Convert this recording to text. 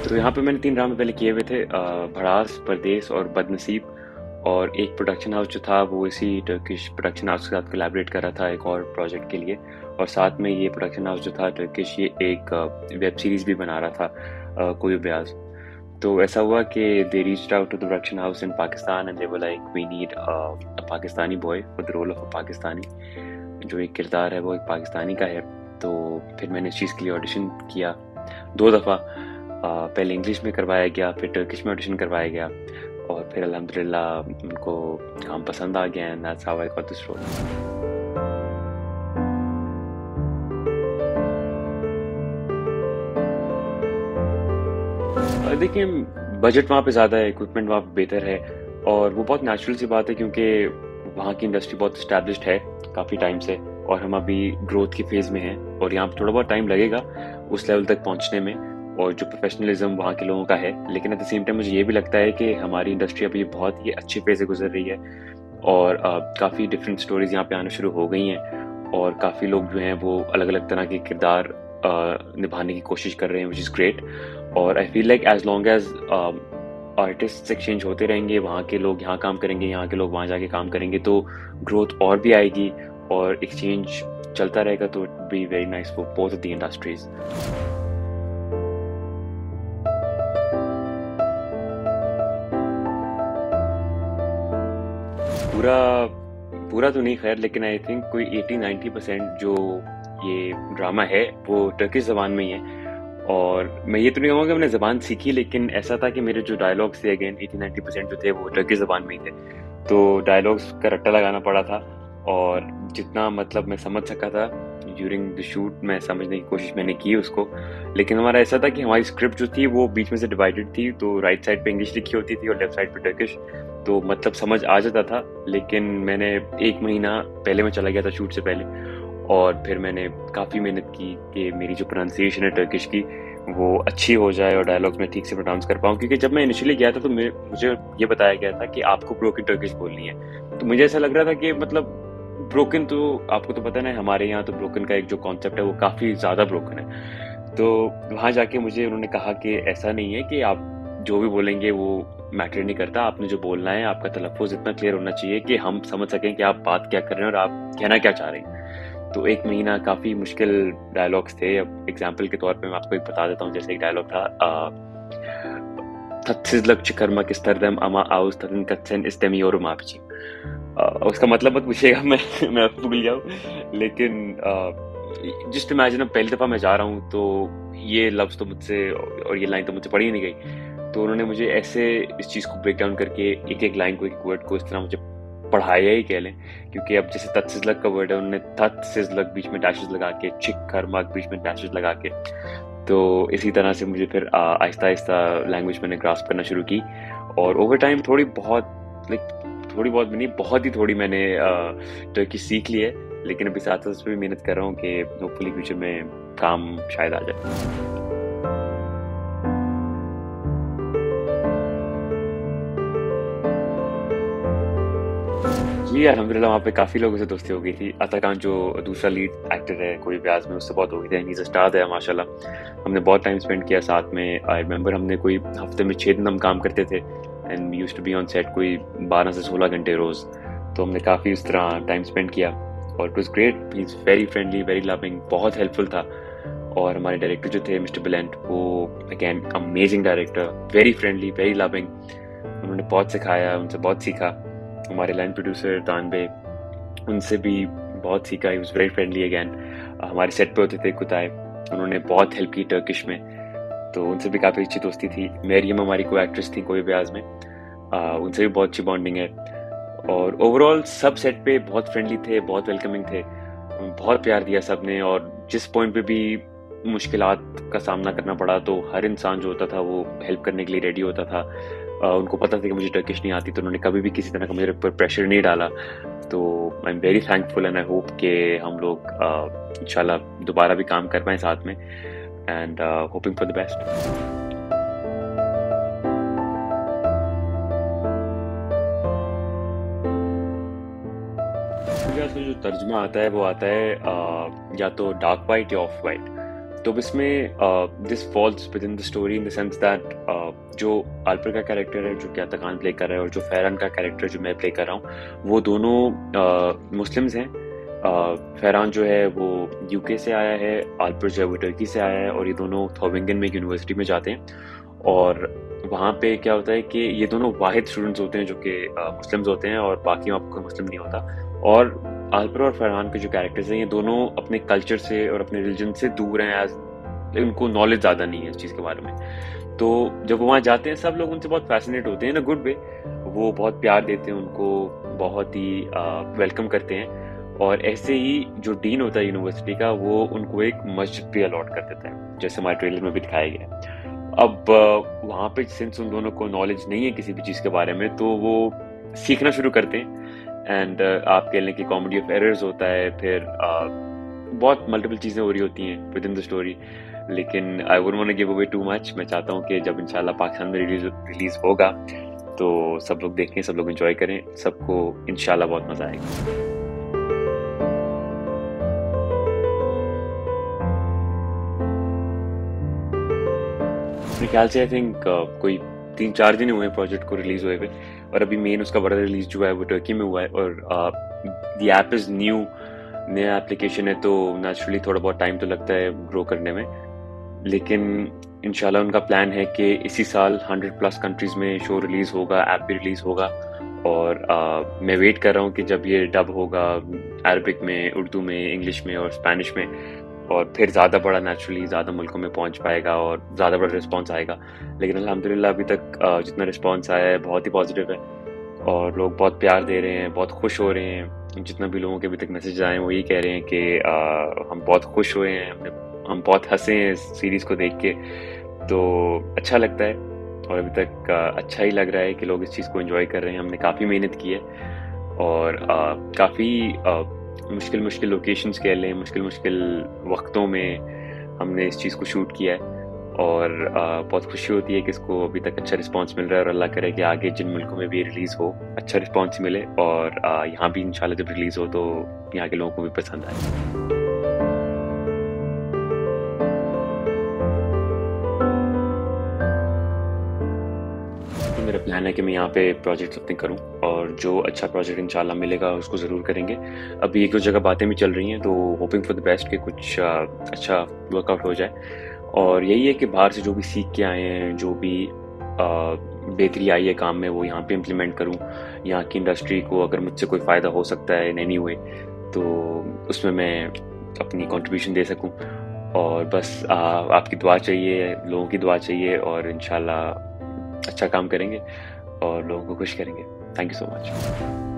तो यहाँ पे मैंने 3 ड्रामे पहले किए हुए थे भड़ास, परदेस और बदनसीब। और एक प्रोडक्शन हाउस जो था वो इसी टर्किश प्रोडक्शन हाउस के साथ कोलैबोरेट कर रहा था एक और प्रोजेक्ट के लिए। और साथ में ये प्रोडक्शन हाउस जो था टर्किश, ये एक वेब सीरीज़ भी बना रहा था, कोई ब्याज। तो ऐसा हुआ कि they reached out to the production house in Pakistan and they were like we need a Pakistani boy for the role of a Pakistani. जो एक किरदार है वो एक पाकिस्तानी का है। तो फिर मैंने इस चीज़ के लिए ऑडिशन किया 2 दफ़ा। पहले इंग्लिश में करवाया गया, फिर टर्किश में ऑडिशन करवाया गया, और फिर अल्हम्दुलिल्लाह उनको काम पसंद आ गया and that's how I got this role. देखिए, बजट वहाँ पे ज़्यादा है, इक्विपमेंट वहाँ पे बेहतर है, और वो बहुत नेचुरल सी बात है क्योंकि वहाँ की इंडस्ट्री बहुत एस्टैब्लिश्ड है काफ़ी टाइम से, और हम अभी ग्रोथ की फेज़ में हैं, और यहाँ पे थोड़ा बहुत टाइम लगेगा उस लेवल तक पहुँचने में, और जो प्रोफेशनलिज्म वहाँ के लोगों का है। लेकिन एट द सेम टाइम मुझे ये भी लगता है कि हमारी इंडस्ट्री अभी बहुत ही अच्छे फेज़ से गुजर रही है, और काफ़ी डिफरेंट स्टोरीज़ यहाँ पे आना शुरू हो गई हैं, और काफ़ी लोग जो हैं वो अलग-अलग तरह के किरदार निभाने की कोशिश कर रहे हैं, व्हिच इज़ ग्रेट। और I feel like as long as artists exchange होते रहेंगे, वहाँ के लोग यहाँ काम करेंगे, यहाँ के लोग वहाँ जाके काम करेंगे, तो ग्रोथ और भी आएगी, और एक्सचेंज चलता रहेगा, तो it be very nice for both of the industries. पूरा पूरा तो नहीं खैर, लेकिन आई थिंक कोई 80-90% जो ये ड्रामा है वो टर्किश ज़बान में ही है। और मैं ये तो नहीं कहूँगा कि मैंने ज़बान सीखी, लेकिन ऐसा था कि मेरे जो डायलॉग्स थे अगेन 80-90% जो थे वो टर्किश ज़बान में ही थे। तो डायलॉग्स का रट्टा लगाना पड़ा था, और जितना मतलब मैं समझ सका था ड्यूरिंग द शूट मैं समझने की कोशिश मैंने की उसको। लेकिन हमारा ऐसा था कि हमारी स्क्रिप्ट जो थी वो बीच में से डिवाइडेड थी, तो राइट साइड पे इंग्लिश लिखी होती थी और लेफ्ट साइड पे टर्किश। तो मतलब समझ आ जाता था, लेकिन मैंने 1 महीना पहले मैं चला गया था शूट से पहले, और फिर मैंने काफ़ी मेहनत की कि मेरी जो प्रोनाउंसिएशन है टर्किश की वो अच्छी हो जाए और डायलॉग्स में ठीक से प्रोनाउंस कर पाऊँ। क्योंकि जब मैं इनिशियली गया था तो मुझे ये बताया गया था कि आपको ब्रोकन टर्किश बोलनी है। तो मुझे ऐसा लग रहा था कि मतलब ब्रोकन तो आपको तो पता है ना, हमारे यहाँ तो ब्रोकन का एक जो कॉन्सेप्ट है वो काफ़ी ज़्यादा ब्रोकन है। तो वहाँ जाके मुझे उन्होंने कहा कि ऐसा नहीं है, कि आप जो भी बोलेंगे वो मैटर नहीं करता, आपने जो बोलना है आपका तलफ़्फ़ुज़ इतना क्लियर होना चाहिए कि हम समझ सकें कि आप बात क्या कर रहे हैं और आप कहना क्या चाह रहे हैं। तो 1 महीना काफ़ी मुश्किल डायलॉग्स थे। अब एग्ज़ाम्पल के तौर पे मैं आपको एक बता देता हूँ, जैसे एक डायलॉग था "Tatsızlık çıkarmak isterdim ama ağız tadın kaçsen istemiyorum abiciğim।" उसका मतलब मत पूछिएगा, मैं भूल गया हूँ। लेकिन जस्ट इमेजिन, अब पहली दफ़ा मैं जा रहा हूँ तो ये लफ्ज़ तो मुझसे और ये लाइन तो मुझसे पढ़ी ही नहीं गई। तो उन्होंने मुझे ऐसे इस चीज़ को ब्रेक डाउन करके एक-एक लाइन को, एक वर्ड को इस तरह मुझे पढ़ाया ही कह लें। क्योंकि अब जैसे तत्सिज़लक का वर्ड है, उन्होंने तत्सिज़लक बीच में डैशेज़ लगा के, चिक-खरमक बीच में डैशेज़ लगा के। तो इसी तरह से मुझे फिर आहिस्ता-आहिस्ता लैंग्वेज मैंने ग्रास्प करना शुरू की, और ओवर टाइम थोड़ी बहुत भी नहीं, बहुत ही थोड़ी मैंने टर्किश सीख ली है। लेकिन अभी साथ-साथ उसपे भी मेहनत कर रहा हूँ कि होपफुली फ्यूचर में काम शायद आ जाए। जी, अल्हम्दुलिल्लाह वहाँ पे काफ़ी लोगों से दोस्ती हो गई थी। अता जो दूसरा लीड एक्टर है कोई ब्याज़ में, उससे बहुत हो गई थी, and he is a star there माशाल्लाह। हमने बहुत टाइम स्पेंड किया साथ में। आई रिमेंबर हमने कोई हफ़्ते में 6 दिन हम काम करते थे, and we used to be on set कोई 12 से 16 घंटे रोज़। तो हमने काफ़ी उस तरह टाइम स्पेंड किया, और it was great. He is very friendly, very loving, बहुत हेल्पफुल था। और हमारे डायरेक्टर जो थे मिस्टर बिलेंट, वो again amazing director, very friendly, very loving. उन्होंने बहुत सिखाया, उनसे बहुत सीखा। हमारे लाइन प्रोड्यूसर तानबे, उनसे भी बहुत सीखा। He was very friendly again. हमारे सेट पे होते थे कुताय, उन्होंने बहुत हेल्प की टर्किश में, तो उनसे भी काफ़ी अच्छी दोस्ती थी। मरियम हमारी को एक्ट्रेस थी कोई ब्याज में, उनसे भी बहुत अच्छी बॉन्डिंग है। और ओवरऑल सब सेट पे बहुत फ्रेंडली थे, बहुत वेलकमिंग थे, बहुत प्यार दिया सबने। और जिस पॉइंट पे भी मुश्किलात का सामना करना पड़ा, तो हर इंसान जो होता था वो हेल्प करने के लिए रेडी होता था। उनको पता था कि मुझे टर्किश नहीं आती, तो उन्होंने कभी भी किसी तरह का मेरे ऊपर प्रेशर नहीं डाला। तो I am very thankful, and I hope कि हम लोग इंशाल्लाह दोबारा भी काम कर पाएँ साथ में, and hoping for the best. क्योंकि आजकल जो तर्जुमा आता है वो आता है या तो डार्क वाइट या ऑफ वाइट। तो अब इसमें this falls within the story in the sense that जो आलपर का कैरेक्टर है जो कि अताकान प्ले कर रहा है और जो फहरान का कैरेक्टर जो मैं प्ले कर रहा हूँ वो दोनों मुस्लिम्स हैं। फहरान जो है वो यूके से आया है, आलपर जो है वो टर्की से आया है और ये दोनों थोबिंगन में एक यूनिवर्सिटी में जाते हैं। और वहाँ पे क्या होता है कि ये दोनों वाहिद स्टूडेंट्स होते हैं जो कि मुस्लिम्स होते हैं और बाकी वहाँ कोई मुस्लिम नहीं होता। और आलपर और फरहान के जो कैरेक्टर्स हैं ये दोनों अपने कल्चर से और अपने रिलीजन से दूर हैं, एज उनको नॉलेज ज़्यादा नहीं है इस चीज़ के बारे में। तो जब वो वहाँ जाते हैं सब लोग उनसे बहुत फैसिनेट होते हैं इन अ गुड वे। वो बहुत प्यार देते हैं उनको, बहुत ही वेलकम करते हैं। और ऐसे ही जो डीन होता है यूनिवर्सिटी का वो उनको एक मस्जिद भी अलॉट कर देता है, जैसे हमारे ट्रेलर में भी दिखाया गया है। अब वहाँ पे सिंस उन दोनों को नॉलेज नहीं है किसी भी चीज़ के बारे में तो वो सीखना शुरू करते हैं। एंड आप कह लें कि कॉमेडी ऑफ एरर्स होता है, फिर बहुत मल्टीपल चीज़ें हो रही होती हैं विद इन द स्टोरी। लेकिन I wouldn't want to give away too much. मैं चाहता हूँ कि जब इंशाल्लाह पाकिस्तान में रिलीज होगा तो सब लोग देखें, सब लोग एंजॉय करें, सबको इंशाल्लाह बहुत मज़ा आएगा। मेरे ख्याल से आई थिंक कोई 3-4 दिन हुए प्रोजेक्ट को रिलीज हुए हुए और अभी मेन उसका बड़ा रिलीज जो है वो टर्की में हुआ है। और द ऐप इज़ न्यू, नया एप्लीकेशन है तो नेचुरली थोड़ा बहुत टाइम तो लगता है ग्रो करने में। लेकिन इंशाल्लाह उनका प्लान है कि इसी साल 100+ कंट्रीज़ में शो रिलीज़ होगा, ऐप भी रिलीज़ होगा। और मैं वेट कर रहा हूँ कि जब ये डब होगा अरबिक में, उर्दू में, इंग्लिश में और स्पेनिश में, और फिर ज़्यादा बड़ा नेचुरली ज़्यादा मुल्कों में पहुँच पाएगा और ज़्यादा बड़ा रिस्पांस आएगा। लेकिन अल्हम्दुलिल्लाह अभी तक जितना रिस्पांस आया है बहुत ही पॉजिटिव है और लोग बहुत प्यार दे रहे हैं, बहुत खुश हो रहे हैं। जितना भी लोगों के अभी तक मैसेज आए हैं वो यही कह रहे हैं कि हम बहुत खुश हुए हैं, हम बहुत हंसे हैं इस सीरीज़ को देख के। तो अच्छा लगता है और अभी तक अच्छा ही लग रहा है कि लोग इस चीज़ को एंजॉय कर रहे हैं। हमने काफ़ी मेहनत की है और काफ़ी मुश्किल लोकेशंस कह लें, मुश्किल वक्तों में हमने इस चीज़ को शूट किया है। और बहुत खुशी होती है कि इसको अभी तक अच्छा रिस्पांस मिल रहा है और अल्लाह करे कि आगे जिन मुल्कों में भी रिलीज़ हो अच्छा रिस्पांस मिले और यहाँ भी इंशाल्लाह जब रिलीज़ हो तो यहाँ के लोगों को भी पसंद आए। मेरा प्लान है कि मैं यहाँ पे प्रोजेक्ट्स अपने करूँ और जो अच्छा प्रोजेक्ट इंशाल्लाह मिलेगा उसको ज़रूर करेंगे। अभी एक दो जगह बातें भी चल रही हैं तो होपिंग फॉर द बेस्ट कि कुछ अच्छा वर्कआउट हो जाए। और यही है कि बाहर से जो भी सीख के आए हैं, जो भी बेहतरी आई है काम में, वो यहाँ पे इम्प्लीमेंट करूँ। यहाँ की इंडस्ट्री को अगर मुझसे कोई फ़ायदा हो सकता है इन एनी वे तो उसमें मैं अपनी कंट्रीब्यूशन दे सकूँ। और बस आपकी दुआ चाहिए, लोगों की दुआ चाहिए और इंशाल्लाह अच्छा काम करेंगे और लोगों को खुश करेंगे। Thank you so much.